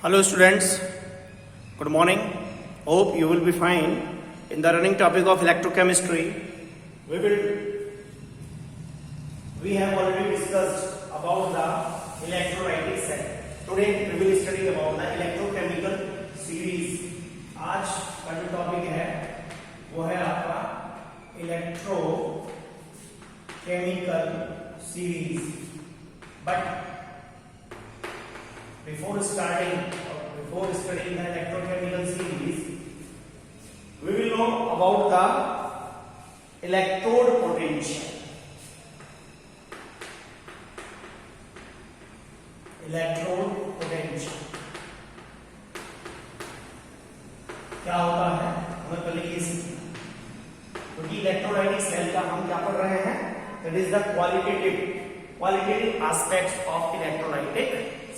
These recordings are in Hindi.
Hello students, good morning. Hope you will be fine. In the running topic of electrochemistry, we have already discussed about the electrolytic cell. Today we will study about the electrochemical series. आज का जो टॉपिक है वो है आपका electrochemical series. But before studying the electrochemical series, we will know about the electrode potential. Electrode potential क्या होता है हमें पहले ये सीखना, क्योंकि इलेक्ट्रोलाइटिक सेल का हम क्या पढ़ रहे हैं, that is the qualitative aspects of electrolytic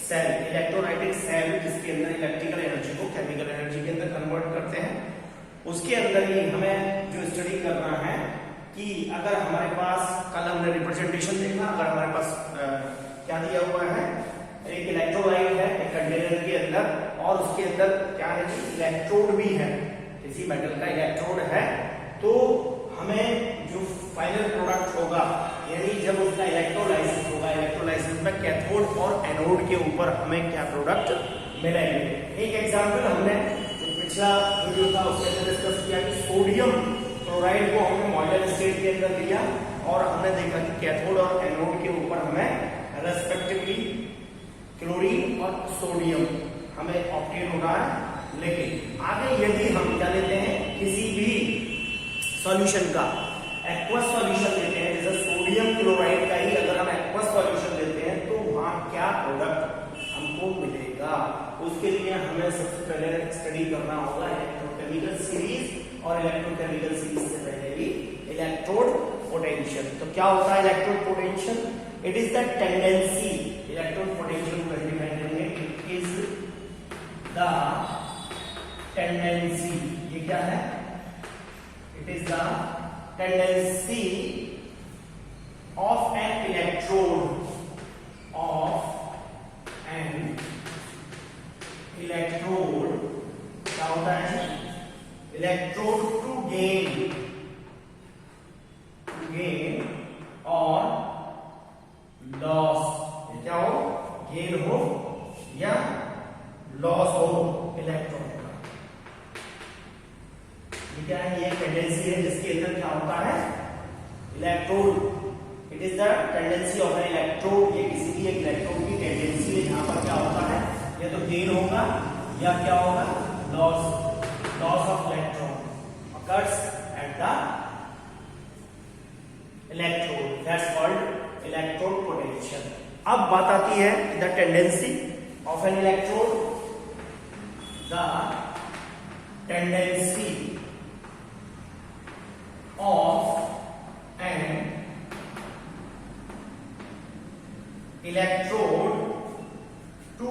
cell. Electrolytic cell जिसके अंदर इलेक्ट्रिकल एनर्जी को केमिकल एनर्जी के अंदर कन्वर्ट करते हैं, उसके अंदर ही हमें जो स्टडी करना है कि अगर हमारे पास कल हमने रिप्रेजेंटेशन देखा, अगर हमारे पास क्या दिया हुआ है, एक इलेक्ट्रोलाइट है एक कंटेनर के अंदर और उसके अंदर क्या है कि इलेक्ट्रोड भी है, किसी मेटल का इलेक्ट्रोड है, तो हमें जो फाइनल प्रोडक्ट होगा यानी जब उसका इलेक्ट्रोलाइसिस होगा, इलेक्ट्रोलाइसिस में कैथोड और एनोड के ऊपर हमें क्या प्रोडक्ट मिलेंगे. एक एग्जांपल हमने जो पिछला वीडियो था उसके अंदर डिस्कस किया कि सोडियम क्लोराइड को हमने मॉडल स्टेट के अंदर लिया और हमने देखा कि कैथोड और एनोड के ऊपर हमें रेस्पेक्टिवली क्लोरीन और सोडियम हमें ऑब्टेन हो रहा है. लेकिन आगे यदि हम क्या लेते हैं, किसी भी सॉल्यूशन का एक्वस सॉल्यूशन लेते हैं, जैसे सोडियम क्लोराइड का ही अगर हम एक्वस सॉल्यूशन लेते हैं तो वहां क्या प्रोडक्ट हमको मिलेगा, उसके लिए हमें सबसे पहले स्टडी करना होगा इलेक्ट्रोकेमिकल सीरीज, और इलेक्ट्रोकेमिकल सीरीज से पहले भी इलेक्ट्रोड पोटेंशियल. तो क्या होता है electrode potential? It is the tendency, electrode potential को डिफाइन करेंगे, इट इज द टेंडेंसी. ये क्या है? It is the tendency of an electrode क्या होता है, इलेक्ट्रोड टू गेन और लॉस. क्या हो, गेन हो या लॉस हो इलेक्ट्रॉन का. ये क्या है, ये टेंडेंसी है जिसके अंदर क्या होता है electrode. It is the tendency of an electrode. ये किसी भी एक इलेक्ट्रोड की टेंडेंसी है, यहाँ पर क्या होता है, या तो गेन होगा या क्या होगा, loss of electron occurs at the electrode. That's called electrode potential. अब बात आती है the tendency of an electrode. The tendency of an electrode to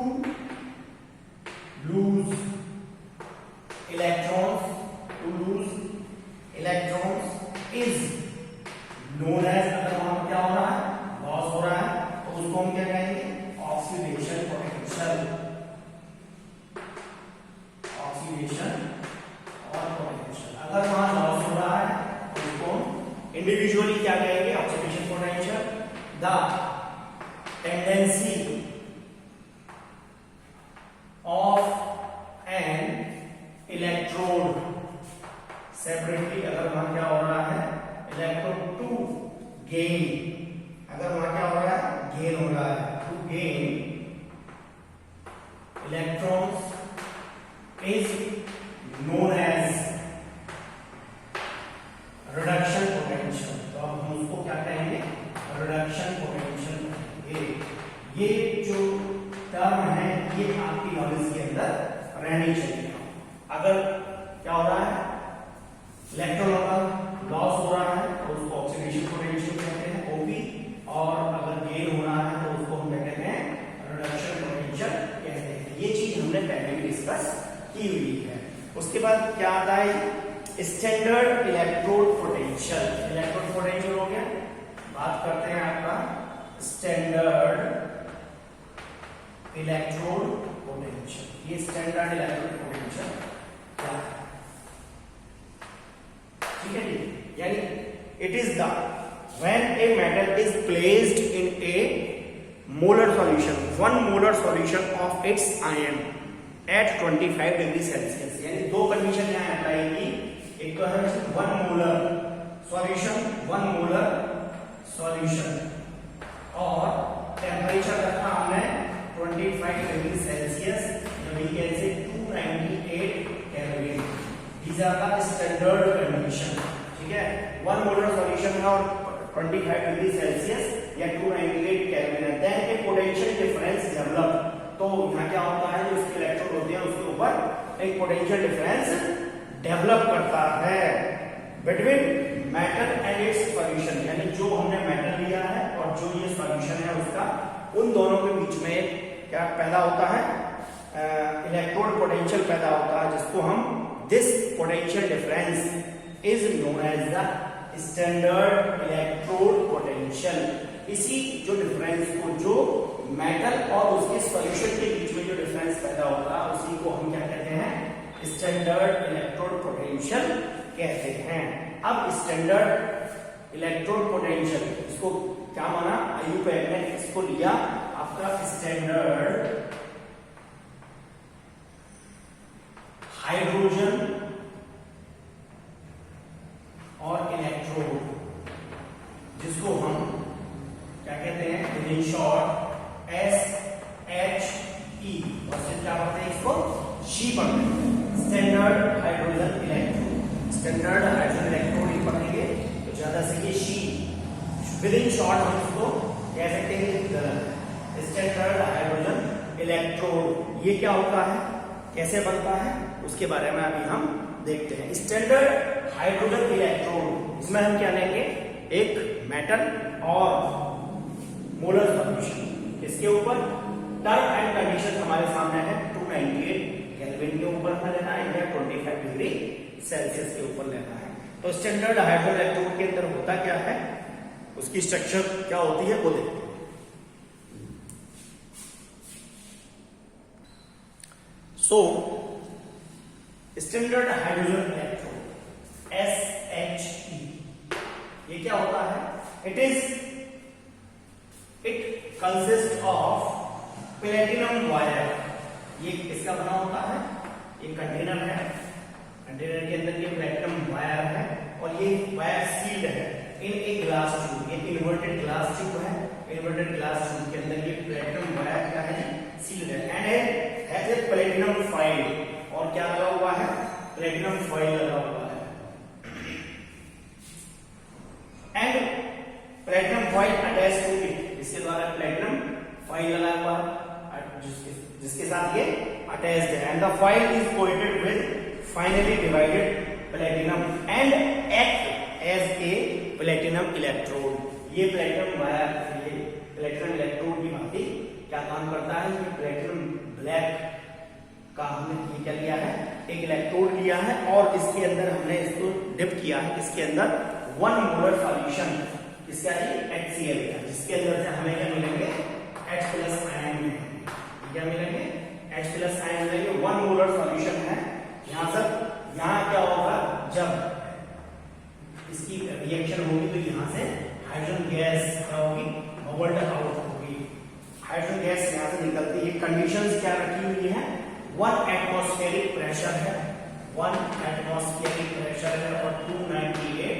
lose electrons is known as, अगर वहां क्या हो रहा है, लॉस हो रहा है, तो उसको हम क्या कहेंगे, ऑक्सीडेशन पोटेंशियल. ऑक्सीडेशन और पोटेंशियल, अगर वहां लॉस हो रहा है इंडिविजुअली क्या कहेंगे, oxidation potential. The tendency of an electrode separately, अगर वहां क्या हो रहा है, इलेक्ट्रोड टू गेन, अगर वहां क्या हो रहा है, गेन हो रहा है, to gain electrons is known as reduction potential. तो अब हम उसको क्या कहेंगे, रिडक्शन पोटेंशियल. ये जो टर्म है ये आपकी नॉलेज के अंदर रहनी चाहिए. अगर क्या हो रहा है, इलेक्ट्रॉन का लॉस हो रहा है तो उसको ऑक्सीडेशन पोटेंशियल कहते हैं, ओपी, और अगर गेन हो रहा है तो उसको हम कहते हैं रिडक्शन पोटेंशियल कहते हैं. ये चीज हमने पहले भी डिस्कस की हुई है. उसके बाद क्या आता है, standard electrode potential. Electrode potential हो गया. बात करते हैं आपका स्टैंडर्ड इलेक्ट्रोड पोटेंशियल. ये स्टैंडर्ड इलेक्ट्रोड पोटेंशियल क्या है, ठीक है जी। यानी it is the when a metal is placed in a molar solution, 1 molar solution of its ion at 25 degree Celsius. यानी दो कंडीशन यहां अप्लाई की, एक तो है 1 मोलर सॉल्यूशन, 1 मोलर सॉल्यूशन, और टेम्परेचर रखा हमने 25 degree Celsius, we can say 298 kelvin. These are the standard condition, ठीक है। 1 मोलर सॉल्यूशन है और 25 डिग्री सेल्सियस या 298 केल्विन है। देन ए पोटेंशियल डिफरेंस डेवलप, तो यहाँ क्या होता है, जो उसके इलेक्ट्रोड होते हैं उसके ऊपर एक पोटेंशियल डिफरेंस डेवलप करता है between metal and it's solution. यानी जो हमने मेटल लिया है और जो ये सॉल्यूशन है उसका, उन दोनों के बीच में क्या पैदा होता है, इलेक्ट्रोड पोटेंशियल पैदा होता है, जिसको हम this potential difference is known as the standard electrode potential. इसी जो डिफरेंस को, जो मेटल और उसके सॉल्यूशन के बीच में जो डिफरेंस पैदा होता है, उसी को हम क्या कहते हैं, स्टैंडर्ड इलेक्ट्रोड पोटेंशियल कहते हैं। अब स्टैंडर्ड इलेक्ट्रोड पोटेंशियल, इसको क्या माना, IUPAC ने इसको लिया आपका स्टैंडर्ड हाइड्रोजन और इलेक्ट्रोड, जिसको हम क्या कहते हैं, इन शॉर्ट SHE, और फिर क्या पढ़ते हैं, इसको शी पढ़ते हैं, standard hydrogen electrode. Standard hydrogen electrode ही पढ़ेंगे तो ज्यादा से ये शी, विद इन शॉर्ट हम इसको कह सकते हैं स्टैंडर्ड हाइड्रोजन इलेक्ट्रोड। ये क्या होता है, कैसे बनता है, उसके बारे में अभी हम देखते हैं। स्टैंडर्ड हाइड्रोजन इलेक्ट्रोड, इसमें हम क्या लेंगे, एक मेटल और मोलर सॉल्यूशन, इसके ऊपर टर्म एंड कंडीशन हमारे सामने है, 298 केल्विन के ऊपर में लेना है या 25 डिग्री सेल्सियस के ऊपर लेना है। तो स्टैंडर्ड हाइड्रोजन इलेक्ट्रोड के अंदर होता क्या है, उसकी स्ट्रक्चर क्या होती है, वो देखते हैं। So, standard hydrogen electrode SHE, ये क्या होता है, it consist of platinum wire. ये किसका बना होता है, ये कंटेनर है, कंटेनर के अंदर ये प्लेटिनम वायर है, और ये वायर सील्ड है इन ए ग्लास ट्यूब। ये इन्वर्टेड ग्लास ट्यूब है, इन्वर्टेड ग्लास ट्यूब के अंदर ये प्लेटिनम वायर क्या है, सील्ड है, and has a platinum foil, और क्या लगा हुआ है, प्लेटिनम फॉइल लगा हुआ है, and platinum foil attach to it, इसके द्वारा प्लेटिनम फॉइल लगा हुआ है, जिसके साथ ये अटैच्ड है, and the foil is coated with finely divided platinum and act as a platinum electrode. ये प्लेटिनम वायर, ये प्लेटिनम इलेक्ट्रोड की भांति क्या काम करता है, ये प्लेटिनम ब्लैक का हमने ये क्या लिया है, एक इलेक्ट्रोड लिया है, और इसके अंदर हमने इसको डिप किया है, इसके अंदर 1 मोलर सॉल्यूशन, इसका ये HCl है, जिसके अंदर से हमें क्या मिलेंगे, H+ आयन मिलेंगे। क्या मिलेंगे, H+ आयन मिलेंगे। 1 मोलर सॉल्यूशन है, यहाँ क्या होगा, जब इसकी रिएक्शन होगी तो यहाँ से हाइड्रोजन गैस क्या होगी, बबल्ड आउट होगी, हाइड्रोजन गैस यहाँ से निकलती है। कंडीशंस क्या रखी हुई है, 1 एटमॉस्फेरिक प्रेशर है, 1 एटमॉस्फेरिक प्रेशर है, और 298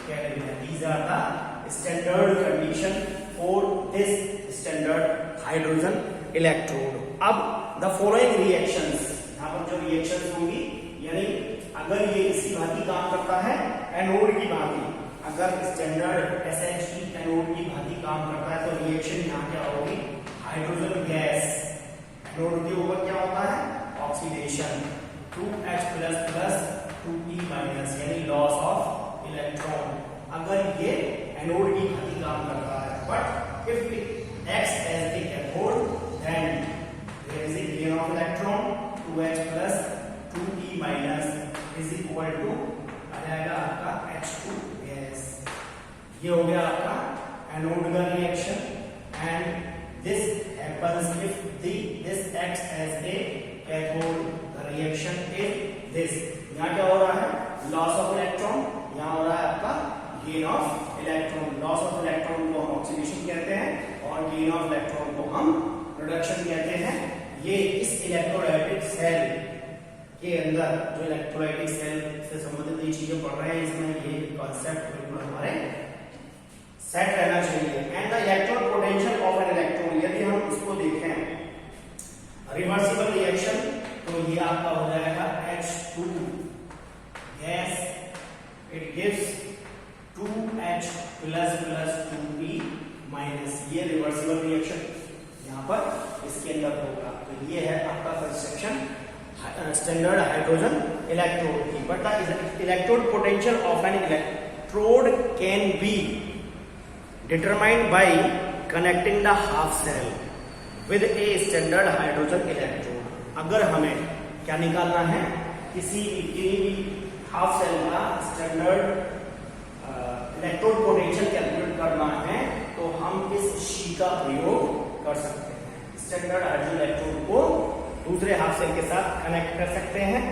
केल्विन है। These are the standard condition for this standard hydrogen electrode. अब द फॉलोइंग रिएक्शंस, यहाँ पर जो रिएक्शंस होंगी, यानी अगर ये इसी भांति काम करता है, एनोड की भांति, अगर स्टैंडर्ड SHE एनोड की भांति काम करता है, तो रिएक्शन यहाँ क्या होगी, हाइड्रोजन गैस, एनोड के ऊपर क्या होता है, ऑक्सीडेशन, 2H++ 2E-, यानी लॉस ऑफ इलेक्ट्रॉन। अगर ये एनोड की भांति काम करता है, but if it acts as a cathode, then there is a gain of electron, 2H+ 2E- is equal to आ जाएगा आपका H2 गैस। ये हो गया आपका एनोड का reaction, and this happens if this acts as a cathode. Reaction is this. यहाँ क्या हो रहा है, लॉस ऑफ इलेक्ट्रॉन, यहाँ हो रहा है आपका gain of electron. Loss of electron को हम ऑक्सीडेशन कहते हैं और गेन ऑफ इलेक्ट्रॉन को हम रिडक्शन कहते हैं। ये इस इलेक्ट्रोलाइटिक सेल के अंदर जो इलेक्ट्रोलाइटिक सेल से संबंधित ये चीजें पढ़ रहे हैं, इसमें ये कॉन्सेप्ट बिल्कुल हमारे सेट रहना चाहिए। And the electron potential of an electron, यदि हम इसको देखें रिवर्सिबल रिएक्शन, तो ये आपका हो जाएगा H2 gas, it gives 2H plus plus 2P minus. ये रिवर्सिबल रिएक्शन यहाँ पर इसके अंदर होगा। तो ये है आपका कंस्ट्रक्शन स्टैंडर्ड हाइड्रोजन इलेक्ट्रोड की। But the electrode potential of an electrode can be determined by connecting the half cell with a standard hydrogen electrode. अगर हमें क्या निकालना है, किसी भी हाफ सेल का स्टैंडर्ड इलेक्ट्रोड पोटेंशियल कैलकुलेट करना है, तो हम इस शी का प्रयोग कर सकते हैं। स्टैंडर्ड हाइड्रोजन इलेक्ट्रोड को दूसरे हाफ सेल के साथ कनेक्ट कर सकते हैं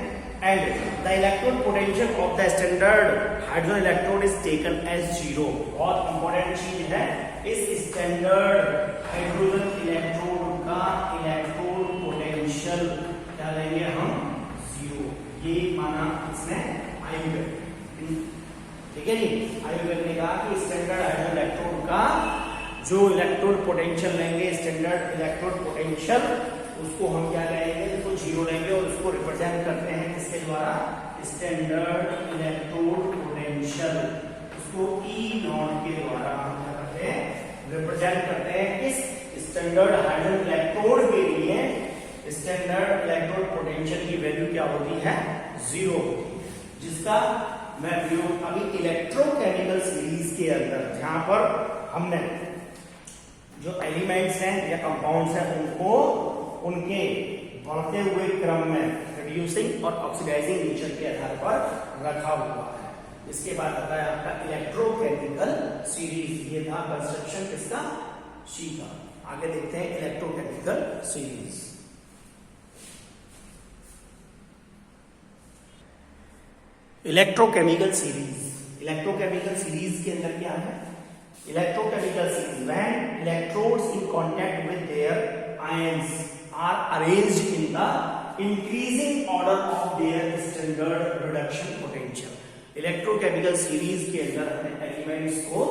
and the electrode potential of the standard hydrogen electrode is taken as 0। बहुत इंपॉर्टेंट चीज है, इस स्टैंडर्ड हाइड्रोजन इलेक्ट्रोड का इलेक्ट्रोड पोटेंशियल क्या लेंगे हम, 0। ये माना इसने आयुर्वेद, ठीक है जी। आयुर्वेद ने कहा कि स्टैंडर्ड हाइड्रोजन इलेक्ट्रोड का जो इलेक्ट्रोड पोटेंशियल लेंगे, स्टैंडर्ड इलेक्ट्रोड पोटेंशियल, उसको हम क्या कहेंगे, उसको 0 लेंगे और उसको रिप्रेजेंट करते हैं किसके द्वारा, स्टैंडर्ड इलेक्ट्रोड पोटेंशियल, उसको E0 के द्वारा हम क्या करते हैं, रिप्रेजेंट करते हैं। इस स्टैंडर्ड हाइड्रोजन इलेक्ट्रोड के लिए स्टैंडर्ड इलेक्ट्रोड पोटेंशियल की वैल्यू क्या होती है, 0, जिसका मैं प्रयोग अभी इलेक्ट्रोकेमिकल सीरीज के अंदर, जहां पर हमने जो एलिमेंट्स हैं या कंपाउंड्स हैं उनको उनके बढ़ते हुए क्रम में रिड्यूसिंग और ऑक्सीडाइजिंग नेचर के आधार पर रखा हुआ है। इसके बाद आता है आपका इलेक्ट्रोकेमिकल सीरीज। ये था कंस्ट्रक्शन किसका, शी का। आगे देखते हैं electrochemical series. Electrochemical series, electrochemical series के अंदर क्या है, electrochemical series when electrodes in contact with their ions are arranged in the increasing order of their standard reduction potential. Electrochemical series के अंदर हमने एलिमेंट्स को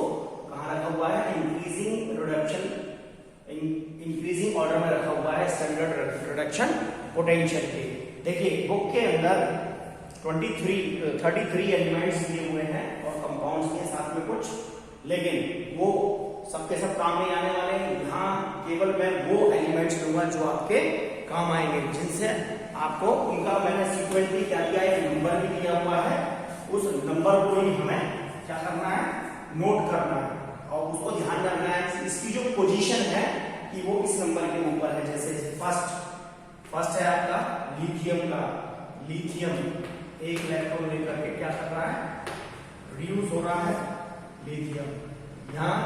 कहां रखा हुआ है, इंक्रीजिंग रिडक्शन, इंक्रीजिंग ऑर्डर में रखा हुआ है स्टैंडर्ड रिडक्शन पोटेंशियल के। देखिए बुक के अंदर 33 एलिमेंट्स दिए हुए हैं और कंपाउंड्स के साथ में कुछ, लेकिन वो सबके सब काम नहीं आने वाले। यहाँ केवल मैं वो एलिमेंट्स लूंगा जो आपके काम आएंगे, जिनसे आपको उनका मैंने सीक्वेंस भी क्या दिया है, नंबर भी दिया हुआ है, उस नंबर को ही हमें क्या करना है, नोट करना है और उसको ध्यान रखना है इसकी जो पोजीशन है कि वो इस नंबर के ऊपर है। जैसे फर्स्ट है आपका लिथियम का, लिथियम एक इलेक्ट्रॉन लेकर के क्या कर रहा है, रिड्यूस हो रहा है लिथियम। यहाँ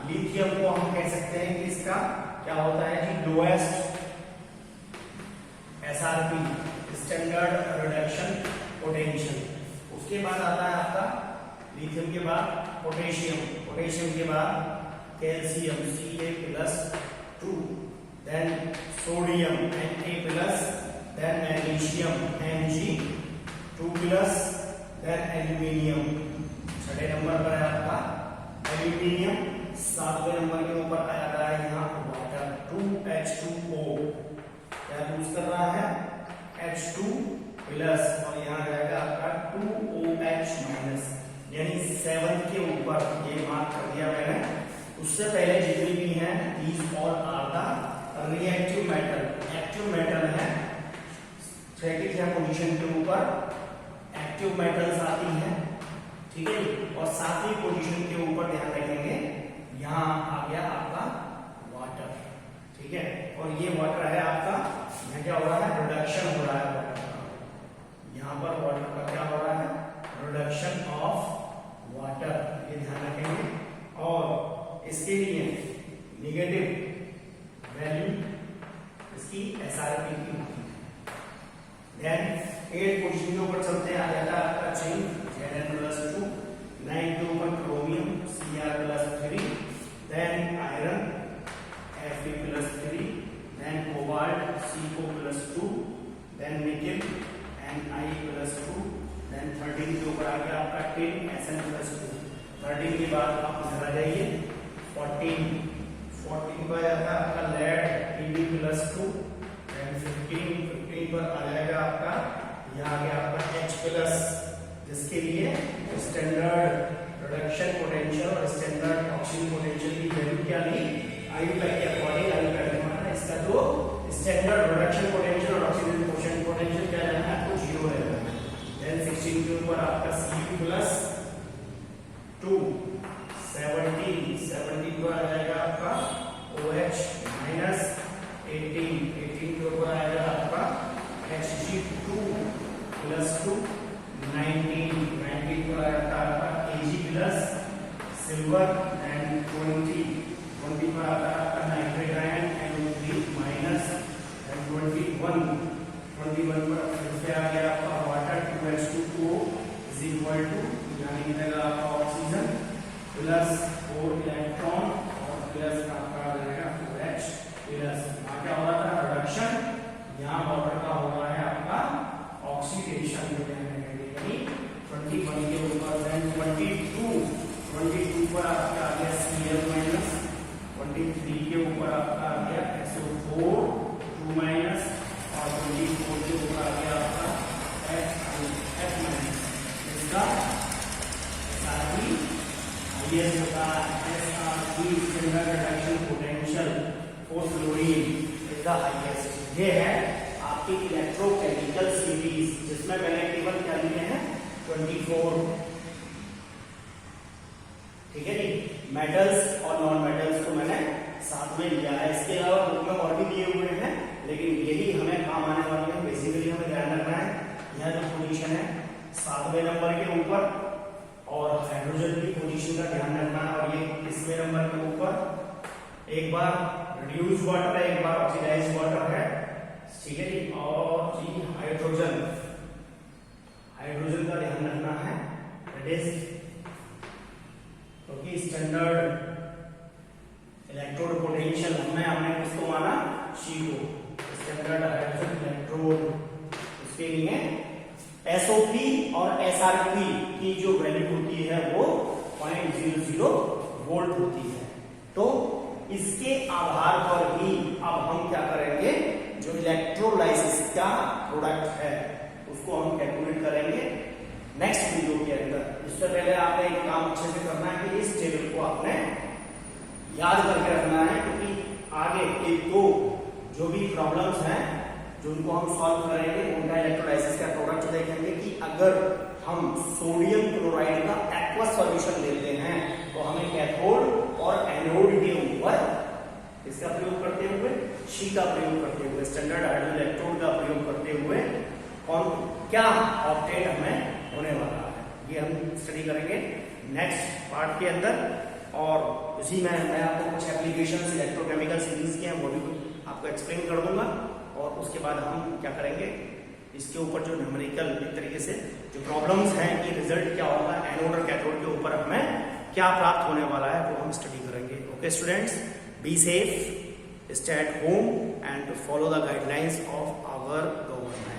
लिथियम को हम कह सकते हैं कि इसका क्या होता है कि lowest SRP standard reduction potential. उसके बाद आता है आपका लिथियम के बाद पोटेशियम, पोटेशियम के बाद calcium Ca+2, then sodium Na+, then magnesium Mg2+, then aluminium. छठे नंबर पर है आपका एल्यूमिनियम। सातवें नंबर के ऊपर आ रहा है यहाँ वाटर 2H2O, क्या यूज कर रहा है H2+ और यहाँ जाएगा आपका 2OH-, यानी 7 के ऊपर ये मार्क कर दिया मैंने। उससे पहले जितनी भी हैं these all are the reactive metal, active metal है 6 पोजीशन के ऊपर एक्टिव मेटल्स आती हैं, ठीक है। और 7वीं पोजीशन के ऊपर ध्यान रखेंगे यहाँ आ गया आपका वाटर, ठीक है। और ये वाटर है आपका, यहाँ क्या हो रहा है, रिडक्शन हो रहा है वाटर का। यहाँ पर वाटर का क्या हो रहा है, रिडक्शन ऑफ वाटर, ये ध्यान रखेंगे। और इसके लिए नेगेटिव वैल्यू इसकी SRP की होती है। देन पोजीशन के ऊपर चलते हैं, आ जाता है आपका जिंक Zn+2, देन के ऊपर chromium Cr+3, then iron Fe+3, then cobalt Co+2, then nickel Ni+2, then 13 के ऊपर आ गया आपका टिन Sn+2। 13 के बाद आप इधर आ जाइए 14 पर आता है आपका लेड Pb+2, देन 15 पर आ जाएगा आपका यहाँ आ गया आपका H+, जिसके लिए स्टैंडर्ड रिडक्शन पोटेंशियल और स्टैंडर्ड ऑक्सीजन पोटेंशियल की वैल्यू क्या ली, IUPAC के अकॉर्डिंग IUPAC ने माना इसका जो स्टैंडर्ड रिडक्शन पोटेंशियल और ऑक्सीजन पोटेंशियल क्या रहना है, आपको 0 रहना है। देन 16 के ऊपर आपका Cu+2, 17 पर आ जाएगा आपका OH-, 18 के ऊपर आएगा आपका Hg2+2, 19 पर आया था आपका Ag+ सिल्वर, एंड 20 पर आता है आपका नाइट्रेट आयन NO3-, एंड 21 पर फिर से आ गया आपका water 2H2O is equal to यानी मिलेगा आपका ऑक्सीजन प्लस 4 इलेक्ट्रॉन और प्लस आपका आ जाएगा OH प्लस। क्या हो रहा था, रिडक्शन, यहाँ वाटर का हो रहा है आपका ऑक्सीडेशन, यानी 21 के ऊपर, देन 22 पर आपका आ गया Cl-, 23 के ऊपर आपका आ गया SO4 2-, और 24 के ऊपर आ गया आपका F-, इसका SRB होता है, SRB standard reduction potential for fluorine is the highest. ये है आपकी इलेक्ट्रोकेमिकल सीरीज, जिसमें मैंने केवल क्या लिए हैं 24, ठीक है जी। मेटल्स और नॉन मेटल्स को मैंने साथ में लिया है, इसके अलावा बुक में और भी दिए हुए हैं, लेकिन यही हमें काम आने वाले हैं। बेसिकली हमें ध्यान रखना है यह जो पोजीशन है 7वें नंबर के ऊपर, और हाइड्रोजन की पोजीशन का ध्यान रखना है, और ये 20वें नंबर के ऊपर एक बार रिड्यूस्ड वाटर है, एक बार ऑक्सीडाइज्ड वाटर है, ठीक है जी। और जी हाइड्रोजन का ध्यान रखना है, दैट इज क्योंकि स्टैंडर्ड इलेक्ट्रोड पोटेंशियल हमने किसको माना, शी को, स्टैंडर्ड हाइड्रोजन इलेक्ट्रोड, उसके लिए SOP और SRP की जो वैल्यू होती है वो 0.00 वोल्ट होती है। तो इसके आधार पर ही अब हम क्या करेंगे, जो इलेक्ट्रोलाइसिस का प्रोडक्ट है उसको हम कैलकुलेट करेंगे नेक्स्ट वीडियो के अंदर। इससे पहले आपने एक काम अच्छे से करना है कि इस टेबल को आपने याद करके रखना है, क्योंकि आगे एक दो जो भी प्रॉब्लम्स हैं जो उनको हम सॉल्व करेंगे, उनका इलेक्ट्रोलाइसिस का प्रोडक्ट देखेंगे कि अगर हम सोडियम क्लोराइड का एक्वस सॉल्यूशन लेते हैं तो हमें कैथोड और एनोड के ऊपर इसका प्रयोग करते हुए, शी का प्रयोग करते हुए, स्टैंडर्ड हाइड्रोजन इलेक्ट्रोड का प्रयोग करते हुए और क्या ऑब्टेन हमें होने वाला है, ये हम स्टडी करेंगे नेक्स्ट पार्ट के अंदर। और उसी में मैं आपको कुछ एप्लीकेशंस इलेक्ट्रोकेमिकल सीरीज के हैं वो भी आपको एक्सप्लेन कर दूंगा, और उसके बाद हम क्या करेंगे, इसके ऊपर जो न्यूमेरिकल एक तरीके से जो प्रॉब्लम्स हैं कि रिजल्ट क्या होगा एनोड और कैथोड के ऊपर हमें क्या प्राप्त होने वाला है वो हम स्टडी करेंगे। Okay students, be safe, stay at home and follow the guidelines of our government.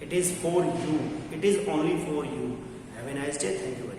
It is for you. It is only for you. Have a nice day. Thank you very much.